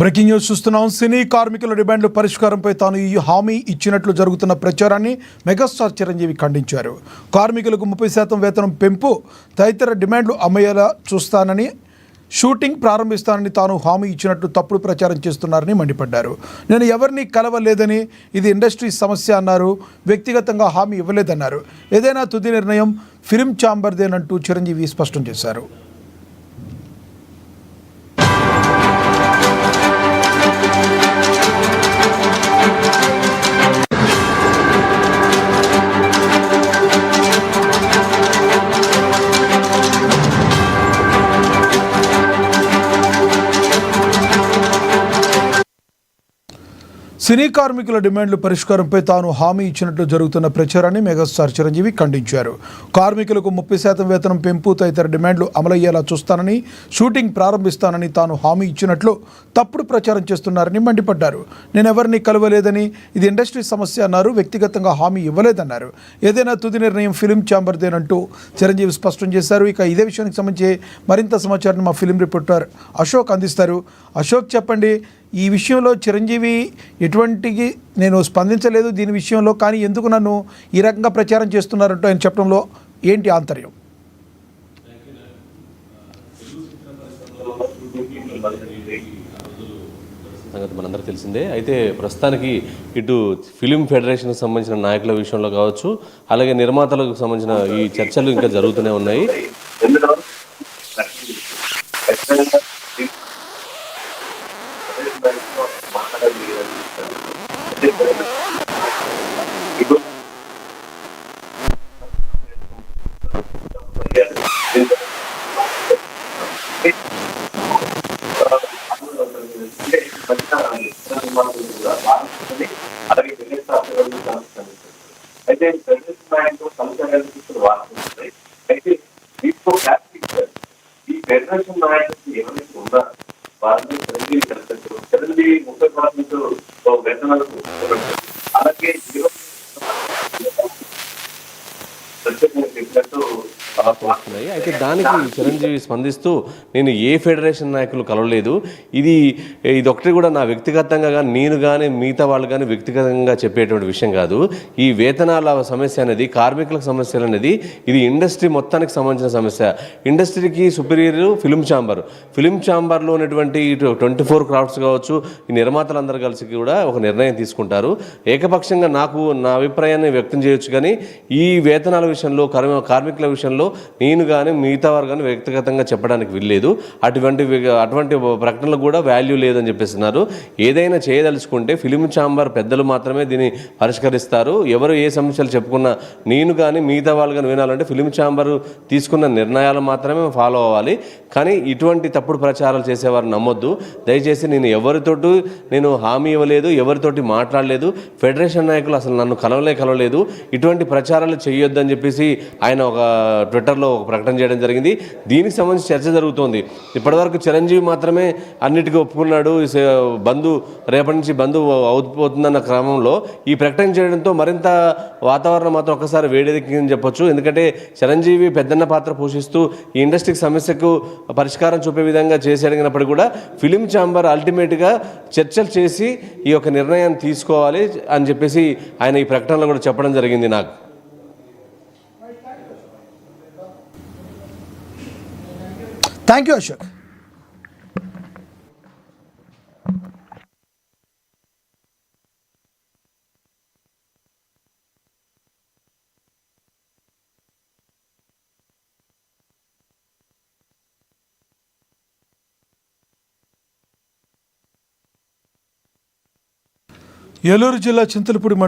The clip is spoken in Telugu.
బ్రేకింగ్ న్యూస్ చూస్తున్నాం. సినీ కార్మికుల డిమాండ్ల పరిష్కారంపై తాను ఈ హామీ ఇచ్చినట్లు జరుగుతున్న ప్రచారాన్ని మెగాస్టార్ చిరంజీవి ఖండించారు. కార్మికులకు 30% వేతనం పెంపు తదితర డిమాండ్లు అమయ్యేలా చూస్తానని, షూటింగ్ ప్రారంభిస్తానని తాను హామీ ఇచ్చినట్లు తప్పుడు ప్రచారం చేస్తున్నారని మండిపడ్డారు. నేను ఎవరిని కలవలేదని, ఇది ఇండస్ట్రీ సమస్య అన్నారు. వ్యక్తిగతంగా హామీ ఇవ్వలేదన్నారు. ఏదైనా తుది నిర్ణయం ఫిల్మ్ ఛాంబర్దేనంటూ చిరంజీవి స్పష్టం చేశారు. సినీ కార్మికుల డిమాండ్ల పరిష్కారంపై తాను హామీ ఇచ్చినట్లు జరుగుతున్న ప్రచారాన్ని మెగాస్టార్ చిరంజీవి ఖండించారు. కార్మికులకు 30% వేతనం పెంపు తదితర డిమాండ్లు అమలయ్యేలా చూస్తానని, షూటింగ్ ప్రారంభిస్తానని తాను హామీ ఇచ్చినట్లు తప్పుడు ప్రచారం చేస్తున్నారని మండిపడ్డారు. నేను ఎవరిని కలవలేదని, ఇది ఇండస్ట్రీ సమస్య అన్నారు. వ్యక్తిగతంగా హామీ ఇవ్వలేదన్నారు. ఏదైనా తుది నిర్ణయం ఫిల్మ్ ఛాంబర్దేనంటూ చిరంజీవి స్పష్టం చేశారు. ఇక ఇదే విషయానికి సంబంధించి మరింత సమాచారాన్ని మా ఫిల్మ్ రిపోర్టర్ అశోక్ అందిస్తారు. అశోక్, చెప్పండి, ఈ విషయంలో చిరంజీవి ఎటువంటికి నేను స్పందించలేదు దీని విషయంలో, కానీ ఎందుకు నన్ను ఈ రకంగా ప్రచారం చేస్తున్నారంటూ ఆయన చెప్పడంలో ఏంటి ఆంతర్యం? సంగతి మనందరికీ తెలిసిందే. అయితే ప్రస్తుతానికి ఇటు ఫిలిం ఫెడరేషన్కి సంబంధించిన నాయకుల విషయంలో కావచ్చు, అలాగే నిర్మాతలకు సంబంధించిన ఈ చర్చలు ఇంకా జరుగుతూనే ఉన్నాయి. అయితే అయితే ఈ ఫెడరేషన్ నాయకులు ఎవరైతే ఉన్నారో వారిని చిరంజీవి 30% వేతనాలకు అలాగే అయితే దానికి చిరంజీవి స్పందిస్తూ, నేను ఏ ఫెడరేషన్ నాయకులు కలవలేదు, ఇది ఒకటి కూడా నా వ్యక్తిగతంగా కానీ నేను కానీ మిగతా వాళ్ళు కానీ వ్యక్తిగతంగా చెప్పేటువంటి విషయం కాదు. ఈ వేతనాల సమస్య అనేది, కార్మికుల సమస్యలు అనేది ఇది ఇండస్ట్రీ మొత్తానికి సంబంధించిన సమస్య. ఇండస్ట్రీకి సుపీరియర్ ఫిలిం ఛాంబర్లో ఉన్నటువంటి 24 క్రాఫ్ట్స్ కావచ్చు, ఈ నిర్మాతలందరూ కలిసి కూడా ఒక నిర్ణయం తీసుకుంటారు. ఏకపక్షంగా నా అభిప్రాయాన్ని వ్యక్తం చేయొచ్చు, కానీ ఈ వేతనాల విషయంలో, కార్మికుల విషయంలో నేను కానీ మిగతా వారు కానీ వ్యక్తిగతంగా చెప్పడానికి వీల్లేదు. అటువంటి ప్రకటనలకు కూడా వాల్యూ లేదని చెప్పేస్తున్నారు. ఏదైనా చేయదలుచుకుంటే ఫిలిం ఛాంబర్ పెద్దలు మాత్రమే దీన్ని పరిష్కరిస్తారు. ఎవరు ఏ సమస్యలు చెప్పుకున్నా నేను కానీ మిగతా వాళ్ళు కానీ వినాలంటే ఫిలిం ఛాంబర్ తీసుకున్న నిర్ణయాలు మాత్రమే ఫాలో అవ్వాలి. కానీ ఇటువంటి తప్పుడు ప్రచారాలు చేసేవారు నమ్మొద్దు. దయచేసి నేను హామీ ఇవ్వలేదు, ఎవరితోటి మాట్లాడలేదు, ఫెడరేషన్ నాయకులు అసలు నన్ను కలవలేదు, ఇటువంటి ప్రచారాలు చేయొద్దని చెప్పేసి ఆయన ఒక ట్విట్టర్లో ఒక ప్రకటన చేయడం జరిగింది. దీనికి సంబంధించి చర్చ జరుగుతోంది. ఇప్పటివరకు చిరంజీవి మాత్రమే అన్నిటికీ ఒప్పుకున్నాడు, రేపటి నుంచి బంద్ అవుతుందన్న క్రమంలో ఈ ప్రకటన చేయడంతో మరింత వాతావరణం మాత్రం ఒక్కసారి వేడెక్కిందని చెప్పొచ్చు. ఎందుకంటే చిరంజీవి పెద్దన్న పాత్ర పోషిస్తూ ఈ ఇండస్ట్రీ సమస్యకు పరిష్కారం చూపే విధంగా చేసి అడిగినప్పుడు కూడా ఫిలిం ఛాంబర్ అల్టిమేట్గా చర్చలు చేసి ఈ యొక్క నిర్ణయాన్ని తీసుకోవాలి అని చెప్పేసి ఆయన ఈ ప్రకటనలో కూడా చెప్పడం జరిగింది. నాకు థ్యాంక్ యూ అశోక్. ఏలూరు జిల్లా చింతలపూడి మండలం